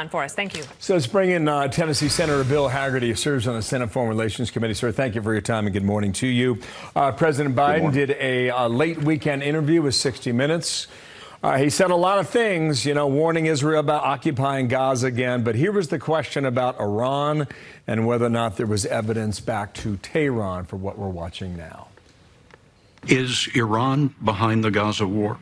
Iran for us. Thank you. So let's bring in Tennessee Senator Bill Hagerty, who serves on the Senate Foreign Relations Committee. Sir, thank you for your time and good morning to you. President Biden did a late weekend interview with 60 Minutes. He said a lot of things, warning Israel about occupying Gaza again. But here was the question about Iran and whether or not there was evidence back to Tehran for what we're watching now. Is Iran behind the Gaza war?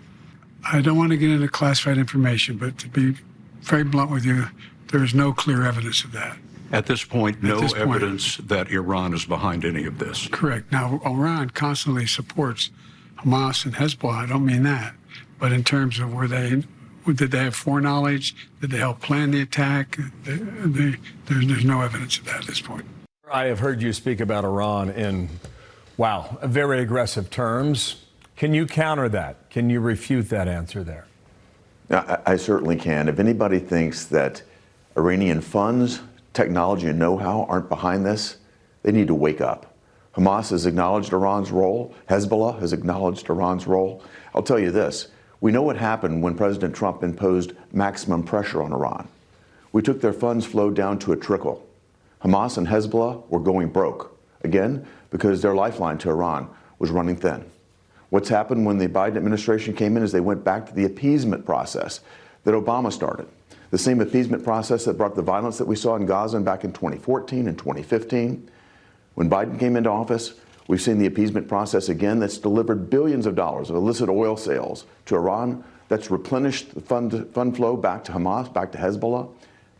I don't want to get into classified information, but to be very blunt with you, there is no clear evidence of that. At this point, no evidence that Iran is behind any of this. Correct. Now, Iran constantly supports Hamas and Hezbollah. I don't mean that. But in terms of did they have foreknowledge? Did they help plan the attack? There's no evidence of that at this point. I have heard you speak about Iran in, very aggressive terms. Can you counter that? Can you refute that answer there? I certainly can. If anybody thinks that Iranian funds, technology, and know-how aren't behind this, they need to wake up. Hamas has acknowledged Iran's role. Hezbollah has acknowledged Iran's role. I'll tell you this. We know what happened when President Trump imposed maximum pressure on Iran. We took their funds flow down to a trickle. Hamas and Hezbollah were going broke, again, because their lifeline to Iran was running thin. What's happened when the Biden administration came in is they went back to the appeasement process that Obama started. The same appeasement process that brought the violence that we saw in Gaza back in 2014 and 2015. When Biden came into office, we've seen the appeasement process again that's delivered billions of dollars of illicit oil sales to Iran, that's replenished the fund flow back to Hamas, back to Hezbollah.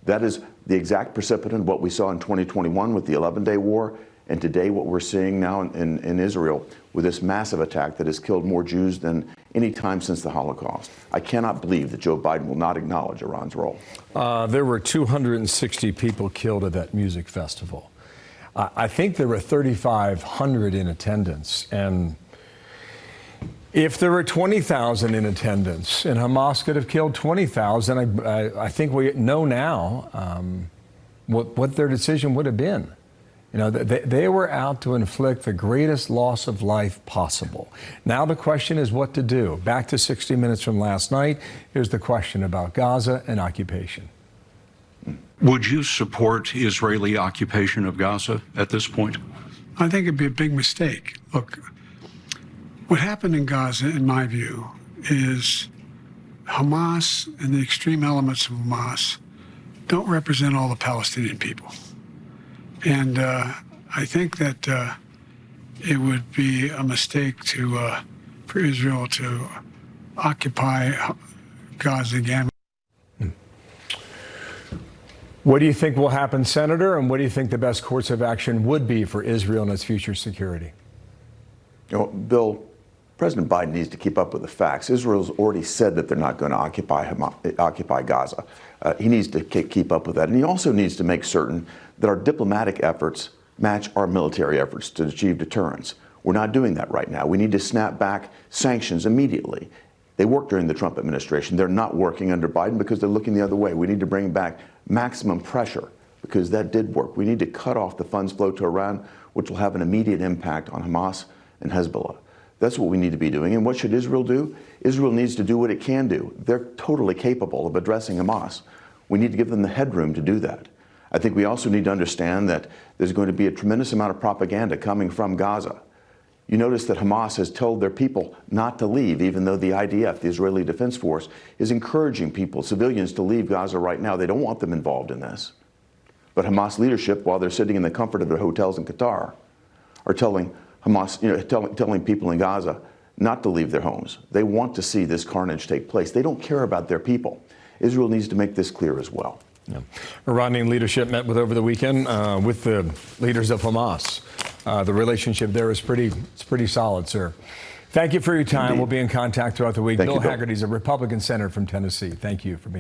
That is the exact precipitant of what we saw in 2021 with the 11-day war, and today what we're seeing now in Israel with this massive attack that has killed more Jews than any time since the Holocaust. I cannot believe that Joe Biden will not acknowledge Iran's role. There were 260 people killed at that music festival. I think there were 3,500 in attendance, and if there were 20,000 in attendance and Hamas could have killed 20,000, I think we know now what their decision would have been. They were out to inflict the greatest loss of life possible. Now the question is what to do. Back to 60 Minutes from last night. Here's the question about Gaza and occupation. Would you support Israeli occupation of Gaza at this point? I think it'd be a big mistake. Look, what happened in Gaza, in my view, is Hamas and the extreme elements of Hamas don't represent all the Palestinian people. And I think that it would be a mistake for Israel to occupy Gaza again. What do you think will happen, Senator, and what do you think the best course of action would be for Israel and its future security? Bill, President Biden needs to keep up with the facts. Israel's already said that they're not going to occupy Gaza. He needs to keep up with that. And he also needs to make certain that our diplomatic efforts match our military efforts to achieve deterrence. We're not doing that right now. We need to snap back sanctions immediately. They worked during the Trump administration. They're not working under Biden because they're looking the other way. We need to bring back maximum pressure because that did work. We need to cut off the funds flow to Iran, which will have an immediate impact on Hamas and Hezbollah. That's what we need to be doing. And what should Israel do? Israel needs to do what it can do. They're totally capable of addressing Hamas. We need to give them the headroom to do that. I think we also need to understand that there's going to be a tremendous amount of propaganda coming from Gaza. You notice that Hamas has told their people not to leave, even though the IDF, the Israeli Defense Force, is encouraging people, civilians, to leave Gaza right now. They don't want them involved in this. But Hamas leadership, while they're sitting in the comfort of their hotels in Qatar, are telling Hamas, telling people in Gaza not to leave their homes. They want to see this carnage take place. They don't care about their people. Israel needs to make this clear as well. Yeah. Iranian leadership met over the weekend with the leaders of Hamas. The relationship there is pretty solid, sir. Thank you for your time. Indeed. We'll be in contact throughout the week. Bill Hagerty is a Republican senator from Tennessee. Thank you for being